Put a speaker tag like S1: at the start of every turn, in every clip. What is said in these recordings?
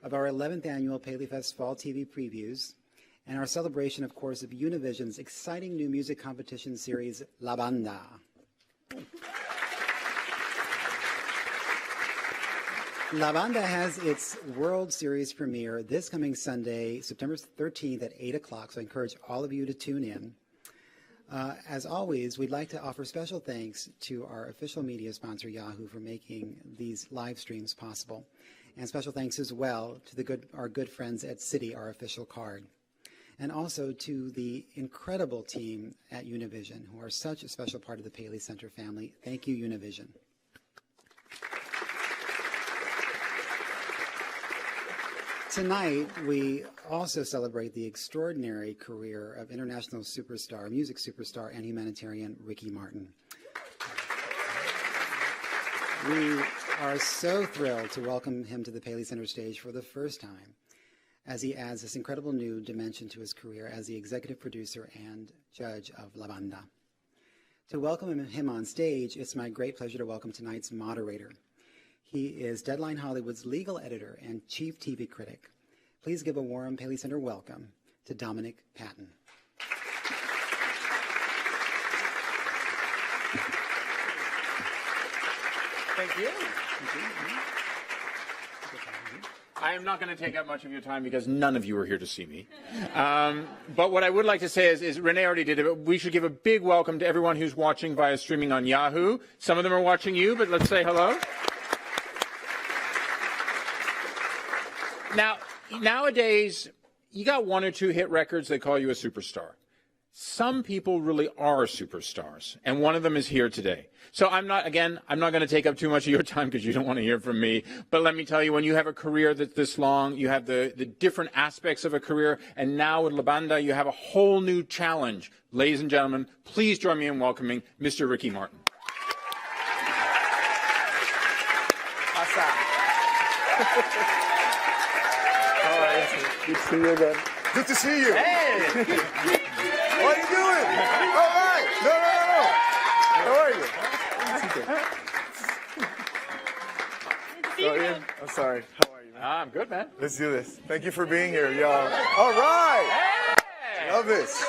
S1: of our 11th annual Paleyfest Fall TV Previews, and our celebration, of course, of Univision's exciting new music competition series, La Banda. La Banda has its World Series premiere this coming Sunday, September 13th at 8 o'clock, so I encourage all of you to tune in. As always, we'd like to offer special thanks to our official media sponsor, Yahoo, for making these live streams possible. And special thanks as well to our good friends at Citi, our official card. And also to the incredible team at Univision, who are such a special part of the Paley Center family. Thank you, Univision. Tonight, we also celebrate the extraordinary career of international superstar, music superstar, and humanitarian Ricky Martin. We are so thrilled to welcome him to the Paley Center stage for the first time, as he adds this incredible new dimension to his career as the executive producer and judge of La Banda. To welcome him on stage, it's my great pleasure to welcome tonight's moderator. He is Deadline Hollywood's legal editor and chief TV critic. Please give a warm Paley Center welcome to Dominic Patton.
S2: Thank you. I am not going to take up much of your time because none of you are here to see me. But what I would like to say is Renee already did it, but we should give a big welcome to everyone who's watching via streaming on Yahoo. Some of them are watching you, but let's say hello. Now, nowadays, you got one or two hit records, they call you a superstar. Some people really are superstars, and one of them is here today. So I'm not going to take up too much of your time because you don't want to hear from me. But let me tell you, when you have a career that's this long, you have the different aspects of a career, and now with La Banda, you have a whole new challenge. Ladies and gentlemen, please join me in welcoming Mr. Ricky Martin.
S3: Good to see you again. Good to see you.
S2: Hey!
S3: What are you doing? All right. No. How are you? Claudia, I'm sorry. How are you, man?
S2: I'm good, man.
S3: Let's do this. Thank you for being here, y'all. All right.
S2: Hey!
S3: Love this.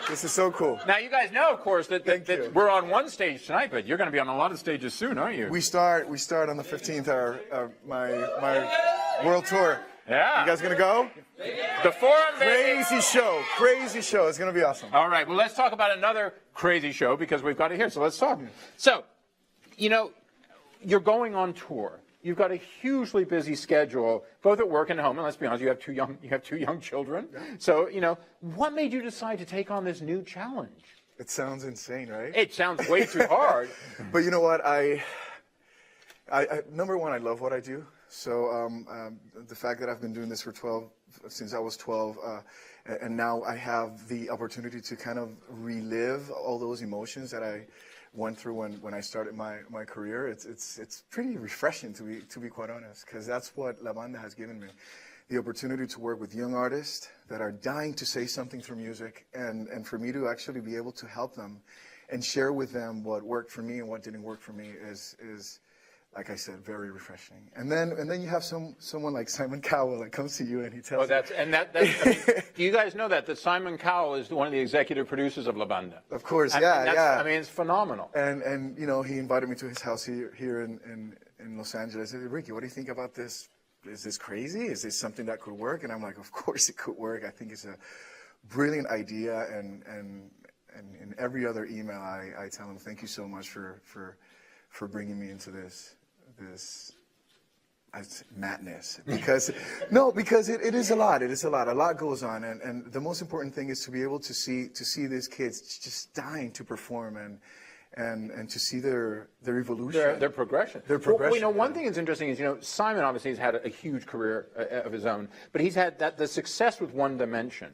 S3: This is so cool.
S2: Now, you guys know, of course, that
S3: you.
S2: we're on one stage tonight, but you're going to be on a lot of stages soon, aren't you?
S3: We start on the 15th, my world tour.
S2: Yeah.
S3: You guys gonna go?
S2: The Forum, baby.
S3: Crazy show. It's gonna be awesome.
S2: All right. Well, let's talk about another crazy show because we've got it here. So let's talk. So, you're going on tour. You've got a hugely busy schedule, both at work and home. And let's be honest, you have two young children. Yeah. So, what made you decide to take on this new challenge?
S3: It sounds insane, right?
S2: It sounds way too hard.
S3: But you know what? I number one, I love what I do. So the fact that I've been doing this since I was 12, and now I have the opportunity to kind of relive all those emotions that I went through when I started my career. It's pretty refreshing to be quite honest, because that's what La Banda has given me. The opportunity to work with young artists that are dying to say something through music, and for me to actually be able to help them and share with them what worked for me and what didn't work for me is like I said, very refreshing. And then you have someone like Simon Cowell that comes to you and he tells you.
S2: Do you guys know that Simon Cowell is one of the executive producers of La Banda?
S3: Of course, yeah.
S2: I mean, it's phenomenal.
S3: And he invited me to his house here in Los Angeles. I said, Ricky, what do you think about this? Is this crazy? Is this something that could work? And I'm like, of course it could work. I think it's a brilliant idea. And in every other email, I tell him, thank you so much for bringing me into this madness, because it is a lot. A lot goes on, and the most important thing is to be able to see these kids just dying to perform and to see their evolution,
S2: their progression. Well, one thing that's interesting is Simon obviously has had a huge career of his own, but he's had the success with One Dimension.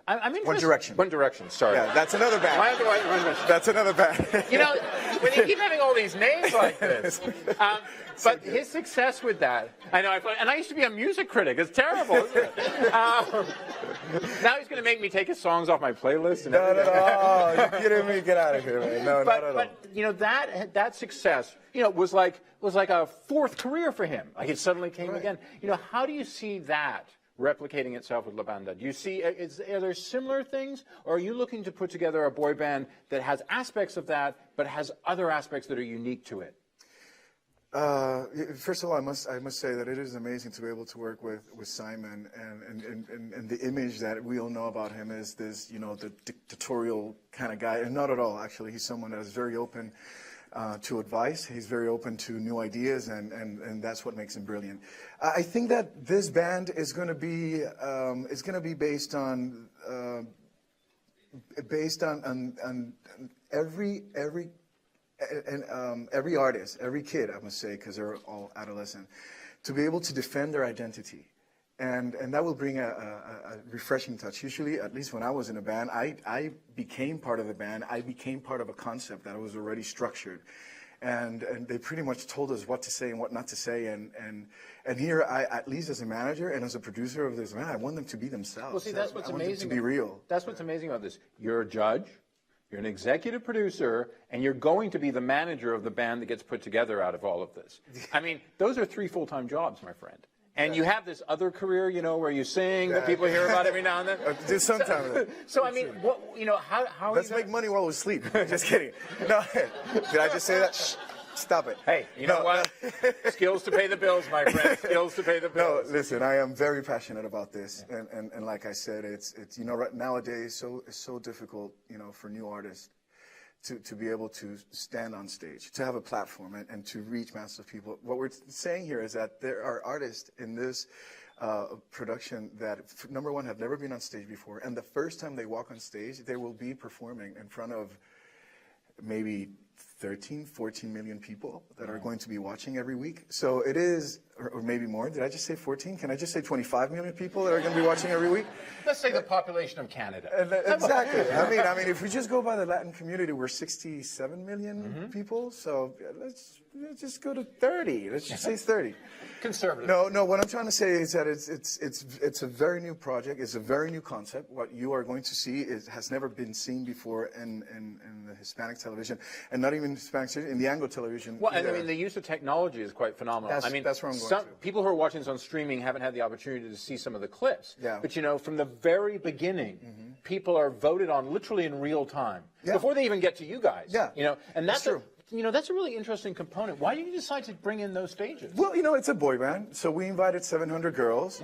S2: I'm interested.
S3: One Direction.
S2: One Direction. Sorry.
S3: Yeah, that's another band.
S2: Why do I- One Direction.
S3: That's another band.
S2: You know, when they keep having all these names like this. But his success with that, I know, and I used to be a music critic. It's terrible, isn't it? Now he's going to make me take his songs off my playlist. And
S3: No, you're kidding me. Get out of here, man. No, not at all.
S2: But you know, that success, you know, was like a fourth career for him. Like it suddenly came again. You know, how do you see that replicating itself with La Banda? Do you see, are there similar things, or are you looking to put together a boy band that has aspects of that, but has other aspects that are unique to it?
S3: First of all, I must say that it is amazing to be able to work with Simon, and the image that we all know about him is this, you know, the dictatorial kind of guy, and not at all. Actually, he's someone that is very open to advice. He's very open to new ideas, and that's what makes him brilliant. I think that this band is going to be based on every artist, every kid, I must say, because they're all adolescent, to be able to defend their identity. And that will bring a refreshing touch. Usually, at least when I was in a band, I became part of the band. I became part of a concept that was already structured. And they pretty much told us what to say and what not to say. And here, at least as a manager and as a producer of this band, I want them to be themselves.
S2: Well, see, that's what's amazing.
S3: I want them to be real.
S2: That's what's amazing about this. You're a judge, you're an executive producer, and you're going to be the manager of the band that gets put together out of all of this. I mean, those are 3 full-time jobs, my friend. And you have this other career, you know, where you sing that people hear about every now and then.
S3: Do sometimes.
S2: So I mean, what, you know, how
S3: Let's make money while we sleep. Just kidding. No, did I just say that? Shh, stop it.
S2: Hey, you know what? Skills to pay the bills, my friend. Skills to pay the bills.
S3: No, listen, I am very passionate about this, and like I said, it's you know, nowadays it's so difficult, you know, for new artists to be able to stand on stage, to have a platform, and to reach masses of people. What we're saying here is that there are artists in this production that, number one, have never been on stage before, and the first time they walk on stage, they will be performing in front of maybe 13, 14 million people that are going to be watching every week. So it is, or maybe more. Did I just say 14? Can I just say 25 million people that are going to be watching every week?
S2: Let's say the population of Canada.
S3: Exactly. I mean, if we just go by the Latin community, we're 67 million people. So let's just go to 30. Let's just say 30.
S2: Conservative.
S3: No. What I'm trying to say is that it's a very new project. It's a very new concept. What you are going to see has never been seen before in the Hispanic television, and not even Hispanic television, in the Anglo television.
S2: Well, and I mean, the use of technology is quite phenomenal.
S3: That's where I'm going to.
S2: People who are watching this on streaming haven't had the opportunity to see some of the clips.
S3: Yeah.
S2: But you know, from the very beginning, people are voted on literally in real time before they even get to you guys.
S3: Yeah.
S2: You know, and that's
S3: true.
S2: You know, that's a really interesting component. Why did you decide to bring in those stages?
S3: Well, you know, it's a boy band, so we invited 700 girls.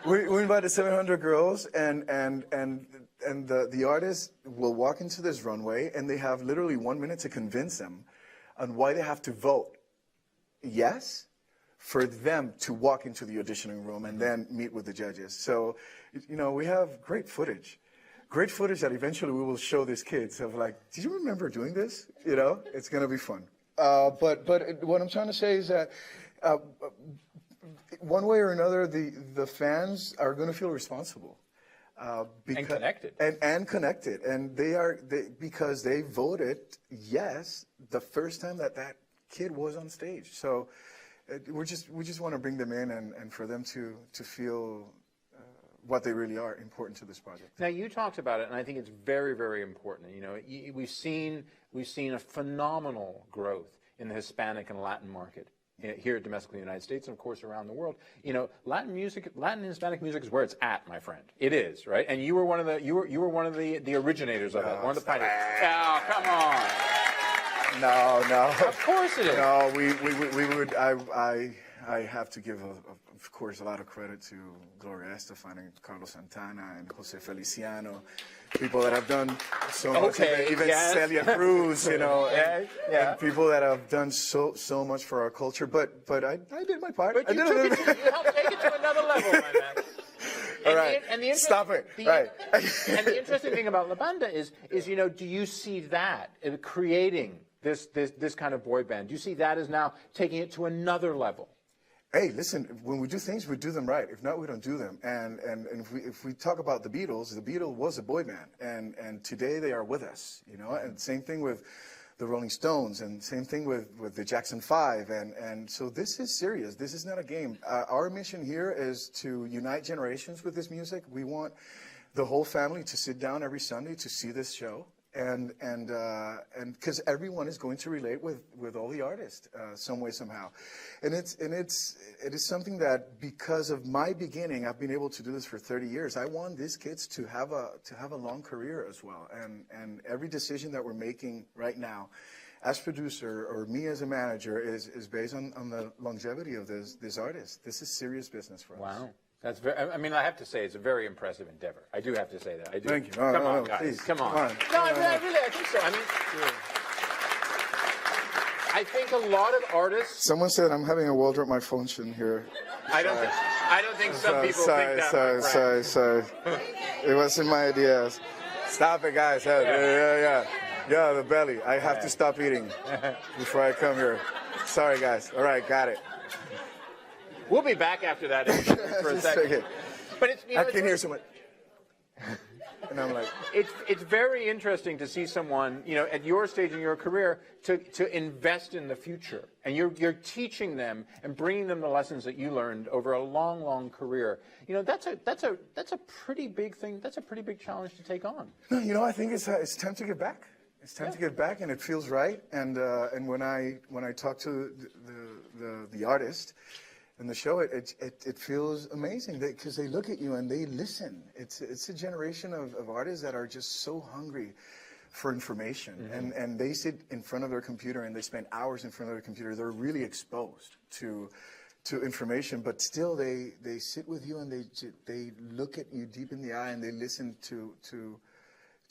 S3: we invited 700 girls, and the artists will walk into this runway, and they have literally 1 minute to convince them on why they have to vote yes for them to walk into the auditioning room and then meet with the judges. So, you know, we have great footage. Great footage that eventually we will show these kids of, like, did you remember doing this? You know, it's going to be fun. But what I'm trying to say is that one way or another, the fans are going to feel responsible.
S2: And connected.
S3: And connected. And because they voted yes the first time that kid was on stage. So we just want to bring them in and for them to feel what they really are important to this project.
S2: Now, you talked about it, and I think it's very, very important. You know, we've seen a phenomenal growth in the Hispanic and Latin market here domestically in the United States, and of course around the world. You know, Latin and Hispanic music is where it's at, my friend. It is, right? And you were one of the originators of it, one of the pioneers. Oh, come on.
S3: No.
S2: Of course it is.
S3: No, we would. I have to give, of course, a lot of credit to Gloria Estefan and Carlos Santana and Jose Feliciano, people that have done so much. Even Celia Cruz, you know, and people that have done so much for our culture. But I did my part.
S2: But you helped take it to another level, my man.
S3: All right. Stop it. Right.
S2: And the interesting thing about La Banda is, you know, do you see that creating this kind of boy band? Do you see that as now taking it to another level?
S3: Hey, listen, when we do things, we do them right. If not, we don't do them. And if we talk about the Beatles was a boy band, and today they are with us, you know. And same thing with the Rolling Stones, and same thing with the Jackson 5. And so this is serious. This is not a game. Our mission here is to unite generations with this music. We want the whole family to sit down every Sunday to see this show. And because everyone is going to relate with all the artists some way, somehow. And it is something that, because of my beginning, I've been able to do this for 30 years. I want these kids to have a long career as well. And every decision that we're making right now, as producer or me as a manager, is based on the longevity of this artist. This is serious business for us.
S2: Wow. That's very, I mean, I have to say, it's a very impressive endeavor. I do have to say that. I do.
S3: Thank you.
S2: Come on, guys.
S3: Please.
S2: Come on.
S3: No,
S2: really, I think so. I mean, I think a lot of artists.
S3: Someone said I'm having a wardrobe malfunction here.
S2: I don't think some people think that.
S3: Sorry. It wasn't my idea. Stop it, guys. Yeah, the belly. I have to stop eating before I come here. Sorry, guys. All right, got it.
S2: We'll be back after that for a second. But it's,
S3: I can hear so much. And I'm like,
S2: it's very interesting to see someone, you know, at your stage in your career to invest in the future, and you're teaching them and bringing them the lessons that you learned over a long career. You know, that's a pretty big thing. That's a pretty big challenge to take on.
S3: No, you know, I think it's time to get back. It's time to get back, and it feels right. And when I talk to the artist. And the show, it feels amazing because they look at you and they listen. It's a generation of artists that are just so hungry for information. Mm-hmm. And they sit in front of their computer and they spend hours in front of their computer. They're really exposed to information, but still they sit with you and they look at you deep in the eye and they listen to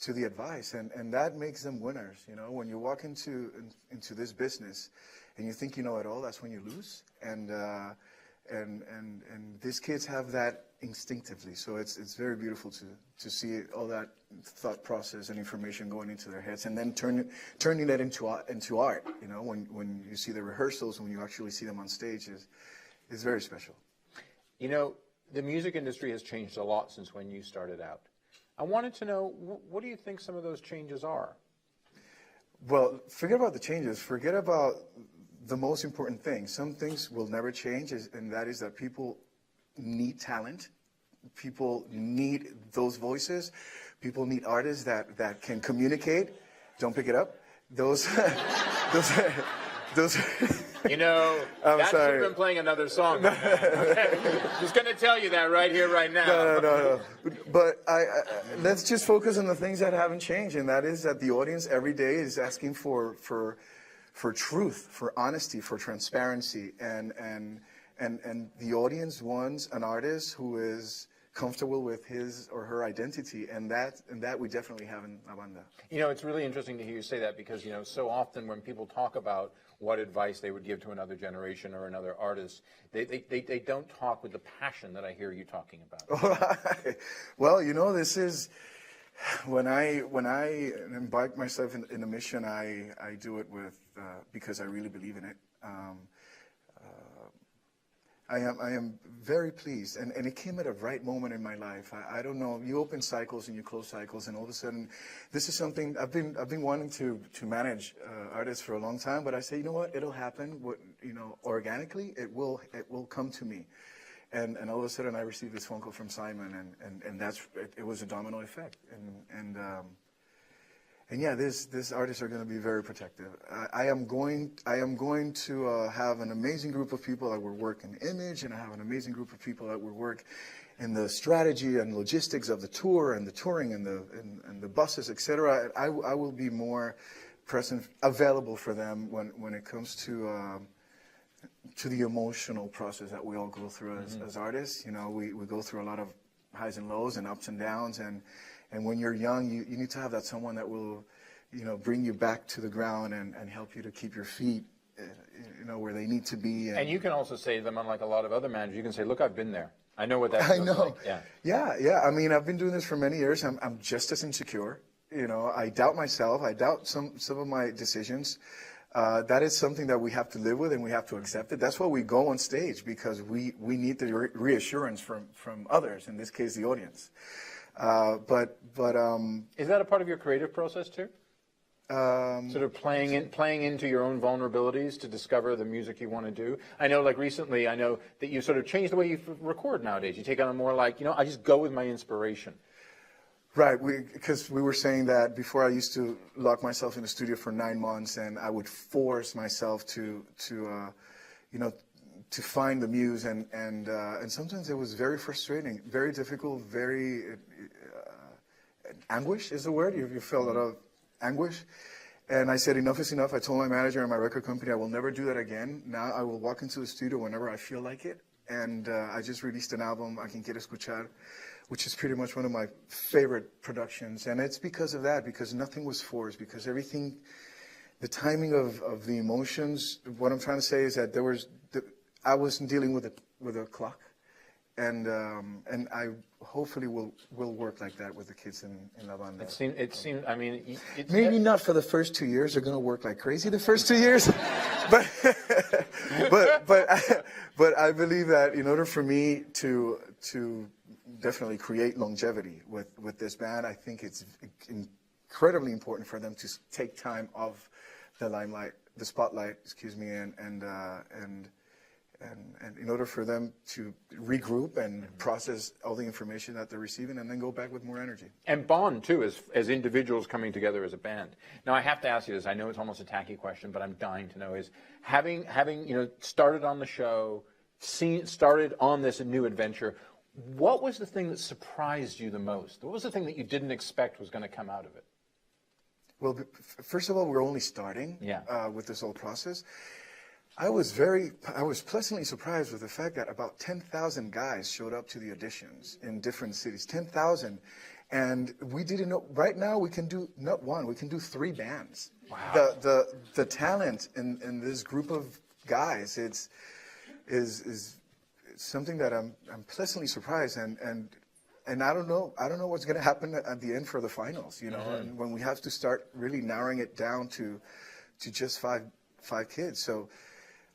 S3: the advice. And that makes them winners. You know, when you walk into this business and you think you know it all, that's when you lose. And these kids have that instinctively, so it's very beautiful to see all that thought process and information going into their heads, and then turning that into art. You know, when you see the rehearsals, when you actually see them on stage, is very special. You
S2: know, the music industry has changed a lot since when you started out. I wanted to know, what do you think some of those changes are?
S3: Well, forget about the changes. Forget about the most important thing. Some things will never change, and that is that people need talent. People need those voices. People need artists that can communicate. Don't pick it up. Those.
S2: You know, that should have been playing another song. Just going to tell you that right here, right now.
S3: No. But let's just focus on the things that haven't changed, and that is that the audience every day is asking for truth, for honesty, for transparency, and the audience wants an artist who is comfortable with his or her identity, and that we definitely have in La Banda.
S2: You know, it's really interesting to hear you say that because, you know, so often when people talk about what advice they would give to another generation or another artist, they don't talk with the passion that I hear you talking about.
S3: All right. Well, you know, this is. When I embark myself in a mission, I do it with because I really believe in it. I am very pleased, and it came at a right moment in my life. I don't know. You open cycles and you close cycles, and all of a sudden, this is something I've been wanting to manage artists for a long time. But I say, you know what? It'll happen. You know, organically, it will come to me. And all of a sudden, I received this phone call from Simon, and it was a domino effect. And yeah, these artists are going to be very protective. I am going to have an amazing group of people that will work in image, and I have an amazing group of people that will work in the strategy and logistics of the tour and the touring and the buses, etc. I will be more present, available for them when it comes to the emotional process that we all go through as artists. You know, we go through a lot of highs and lows and ups and downs, and when you're young, you need to have that someone that will, you know, bring you back to the ground and help you to keep your feet, you know, where they need to be.
S2: And you can also say to them, unlike a lot of other managers, you can say, look, I've been there. I know what that
S3: feels like.
S2: Yeah.
S3: I mean, I've been doing this for many years. I'm just as insecure. You know, I doubt myself. I doubt some of my decisions. that is something that we have to live with and we have to accept it. That's why we go on stage, because we need the reassurance from others, in this case, the audience.
S2: Is that a part of your creative process too? Sort of playing into your own vulnerabilities to discover the music you want to do. I know, like recently, I know that you sort of changed the way you record nowadays. You take on a more like, I just go with my inspiration.
S3: Right, because we were saying that before I used to lock myself in the studio for 9 months, and I would force myself to find the muse, and sometimes it was very frustrating, very difficult, very anguish is the word. You felt a lot of anguish. And I said, enough is enough. I told my manager and my record company I will never do that again. Now I will walk into the studio whenever I feel like it. And I just released an album, I Can Quiero Escuchar, which is pretty much one of my favorite productions. And it's because of that, because nothing was forced, because everything, the timing of the emotions, what I'm trying to say is that I wasn't dealing with a clock. And I hopefully will work like that with the kids in La Banda.
S2: It seemed. I mean,
S3: maybe not for the first 2 years. They're going to work like crazy the first 2 years, but I believe that in order for me to definitely create longevity with this band, I think it's incredibly important for them to take time off the limelight, the spotlight, and in order for them to regroup and process all the information that they're receiving, and then go back with more energy.
S2: And bond, too, as individuals coming together as a band. Now, I have to ask you this. I know it's almost a tacky question, but I'm dying to know, is having started on the show, started on this new adventure, what was the thing that surprised you the most? What was the thing that you didn't expect was going to come out of it?
S3: Well, first of all, we're only starting with this whole process. I was pleasantly surprised with the fact that about 10,000 guys showed up to the auditions in different cities. 10,000, and we didn't know. Right now, we can do not one, we can do 3 bands. Wow. The talent in this group of guys, is something that I'm pleasantly surprised, and I don't know what's going to happen at the end for the finals. And when we have to start really narrowing it down to just five kids. So.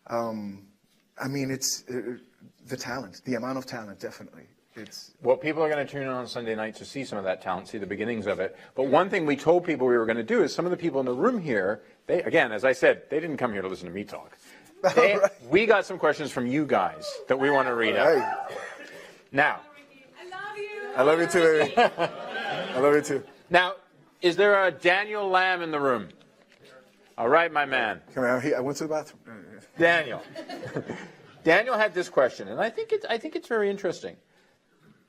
S3: I mean, it's the talent, the amount of talent, definitely.
S2: Well, people are going to tune in on Sunday night to see some of that talent, see the beginnings of it. But one thing we told people we were going to do is some of the people in the room here, again, as I said, they didn't come here to listen to me talk. Right. We got some questions from you guys that we want to read out.
S3: Right.
S2: Now.
S3: I love you too, baby. I love you too.
S2: Now, is there a Daniel Lamb in the room? All right, my man.
S3: Come here. I went to the bathroom.
S2: Daniel. Daniel had this question, and I think it's very interesting.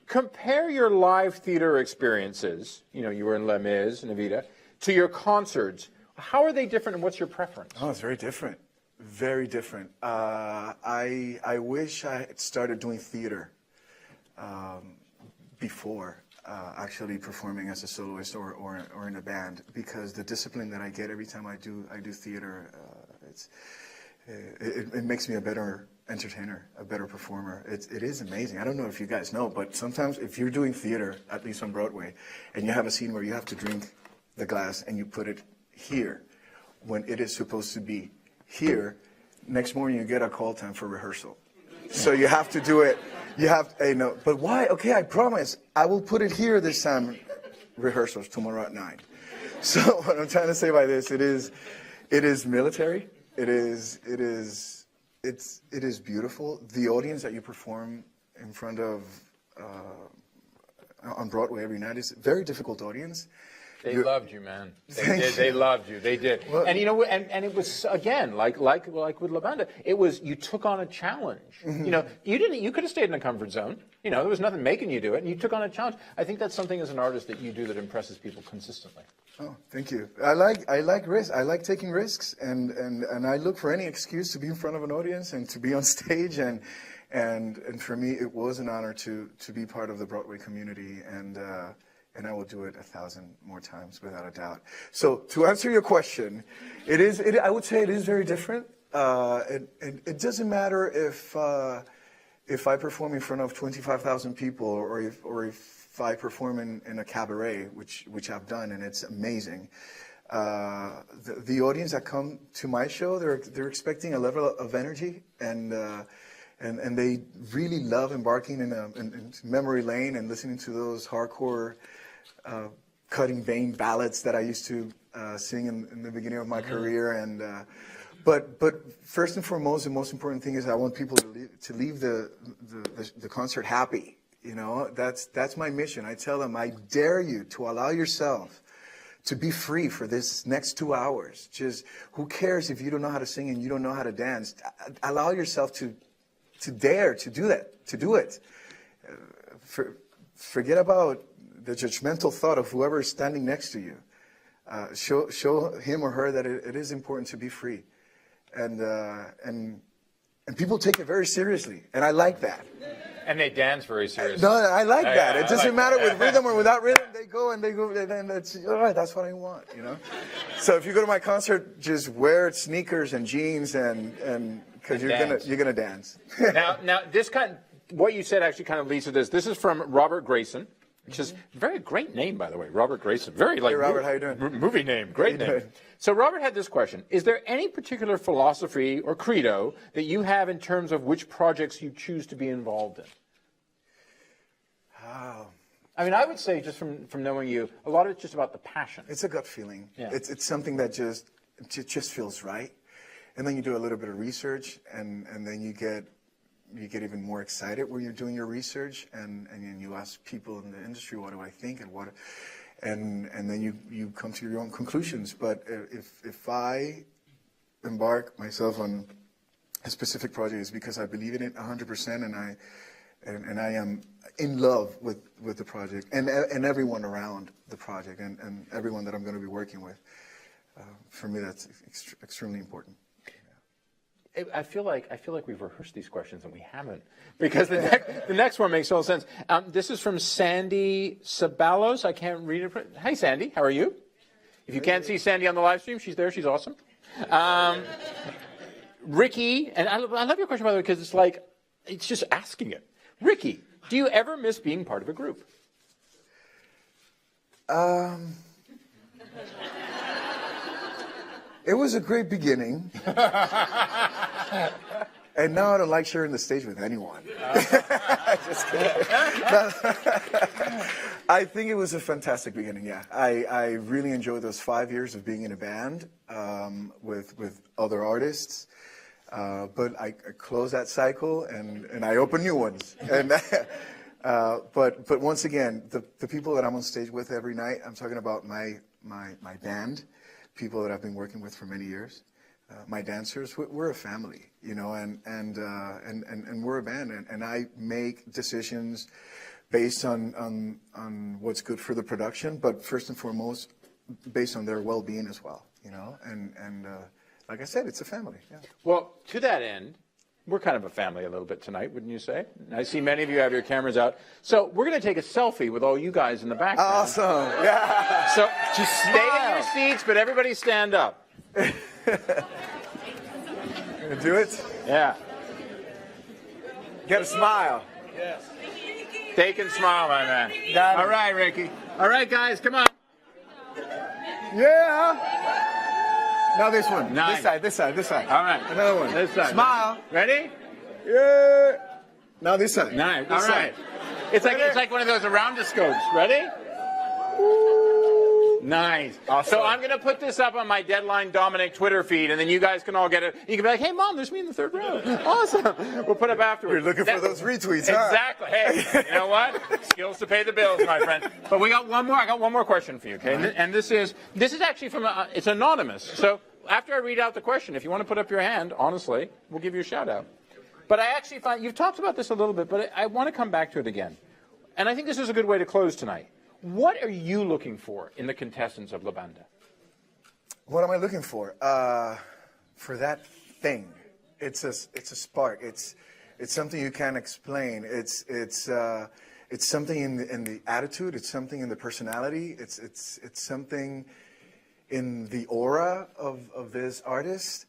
S2: Compare your live theater experiences, you were in Les Mis and Evita, to your concerts. How are they different, and what's your preference?
S3: Oh, it's very different. Very different. I wish I had started doing theater before actually performing as a soloist or in a band, because the discipline that I get every time I do theater, it makes me a better entertainer, a better performer. It is amazing. I don't know if you guys know, but sometimes if you're doing theater, at least on Broadway, and you have a scene where you have to drink the glass and you put it here when it is supposed to be here, next morning you get a call time for rehearsal. So you have to do it. No, but why? Okay, I promise. I will put it here this time. Rehearsals tomorrow at 9. So what I'm trying to say by this, it is military. It is beautiful. The audience that you perform in front of on Broadway every night is a very difficult audience.
S2: They loved you, man. They loved you. They did. Well, and and it was, again, like with La Banda, it was, you took on a challenge. Mm-hmm. You could have stayed in a comfort zone. There was nothing making you do it, and you took on a challenge. I think that's something as an artist that you do that impresses people consistently.
S3: Oh, thank you. I like risk. I like taking risks, and I look for any excuse to be in front of an audience and to be on stage, and for me it was an honor to be part of the Broadway community, and I will do it 1,000 more times without a doubt. So to answer your question, I would say it is very different. It doesn't matter if I perform in front of 25,000 people or if I perform in a cabaret, which I've done, and it's amazing. the audience that come to my show, they're expecting a level of energy, and they really love embarking in memory lane and listening to those hardcore, cutting vein ballads that I used to sing in the beginning of my career. And but first and foremost, the most important thing is I want people to leave the concert happy. You know, that's my mission. I tell them, I dare you to allow yourself to be free for this next 2 hours. Just, who cares if you don't know how to sing and you don't know how to dance? Allow yourself to dare to do that, to do it. Forget about the judgmental thought of whoever is standing next to you. Show him or her that it is important to be free. And people take it very seriously, and I like that.
S2: And they dance very seriously.
S3: No, I like that. It doesn't
S2: like
S3: matter with rhythm or without rhythm. They go, and that's all right. That's what I want, you know. So if you go to my concert, just wear sneakers and jeans, and because you're gonna dance.
S2: now what you said actually kind of leads to this. This is from Robert Grayson, which is a very great name, by the way. Robert Grayson, very like
S3: hey Robert, how you doing?
S2: Movie name, great name. So Robert had this question: is there any particular philosophy or credo that you have in terms of which projects you choose to be involved in? I mean, I would say just from knowing you, a lot of it's just about the passion.
S3: It's a gut feeling.
S2: Yeah.
S3: It's something that just feels right, and then you do a little bit of research, and then you get even more excited when you're doing your research, and you ask people in the industry, what do I think, and then you come to your own conclusions. But if I embark myself on a specific project, it's because I believe in it 100%, and I am in love with the project and everyone around the project and everyone that I'm going to be working with. For me, that's extremely important.
S2: I feel like we've rehearsed these questions and we haven't, because the next one makes total sense. This is from Sandy Sabalos. I can't read it. Hey, Sandy, how are you? If you can't see Sandy on the live stream, she's there. She's awesome. Ricky, and I love your question, by the way, because it's just asking it. Ricky, do you ever miss being part of a group?
S3: It was a great beginning. And now I don't like sharing the stage with anyone. Just kidding. I think it was a fantastic beginning, yeah. I really enjoyed those 5 years of being in a band with other artists. But I close that cycle and I open new ones. And but once again, the people that I'm on stage with every night, I'm talking about my band, people that I've been working with for many years, my dancers. We're a family, you know, and we're a band, and I make decisions based on what's good for the production, but first and foremost, based on their well-being as well, you know, and like I said, it's a family. Yeah.
S2: Well, to that end, we're kind of a family a little bit tonight, wouldn't you say? I see many of you have your cameras out. So we're going to take a selfie with all you guys in the background.
S3: Awesome. Yeah.
S2: So just stay in your seats, but everybody stand up.
S3: Gonna do it?
S2: Yeah.
S3: Get a smile.
S2: Yes. They can smile, my man.
S3: Got it.
S2: All right, Ricky. All right, guys, come on.
S3: Yeah. Now this one.
S2: Nice.
S3: This side.
S2: All right.
S3: Another one.
S2: This side.
S3: Smile.
S2: Ready?
S3: Yeah. Now this side.
S2: Nice.
S3: This
S2: All right.
S3: side.
S2: It's like one of those around-the-scopes. Ready? Nice.
S3: Awesome.
S2: So I'm going to put this up on my Deadline Dominic Twitter feed, and then you guys can all get it. You can be like, hey, Mom, there's me in the third row. Awesome. We'll put it up afterwards.
S3: You're looking for those retweets, huh?
S2: Exactly. Hey, you know what? Skills to pay the bills, my friend. But we got one more. I got one more question for you, okay? And this is actually from it's anonymous. So after I read out the question, if you want to put up your hand, honestly, we'll give you a shout out. But I actually find you've talked about this a little bit, but I want to come back to it again. And I think this is a good way to close tonight. What are you looking for in the contestants of La Banda?
S3: What am I looking for? For that thing. It's a spark. It's something you can't explain. It's something in the attitude. It's something in the personality. It's something in the aura of this artist.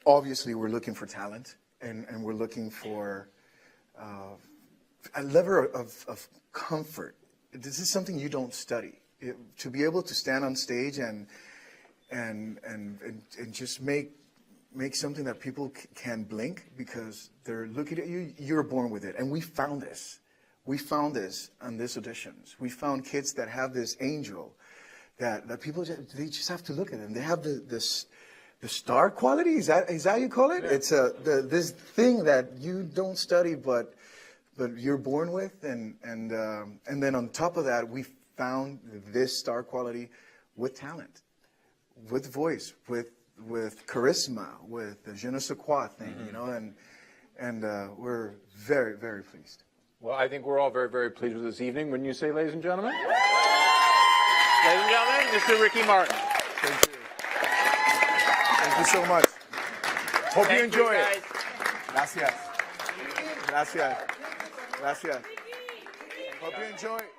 S3: Obviously, we're looking for talent, and we're looking for a level of comfort. This is something you don't study. to be able to stand on stage and just make something that people can blink because they're looking at you. You're born with it, and we found this. We found this on these auditions. We found kids that have this angel that people they just have to look at them. They have the star quality. Is that how you call it? Yeah. It's this thing that you don't study, but you're born with, and then on top of that, we found this star quality with talent, with voice, with charisma, with the je ne sais quoi thing, you know, and we're very, very pleased.
S2: Well, I think we're all very, very pleased with this evening. Wouldn't you say, ladies and gentlemen? Ladies and gentlemen, Mr. Ricky Martin.
S3: Thank you. Thank you so much. Hope you enjoy it. Gracias. Gracias. Gracias. Hope you enjoy it.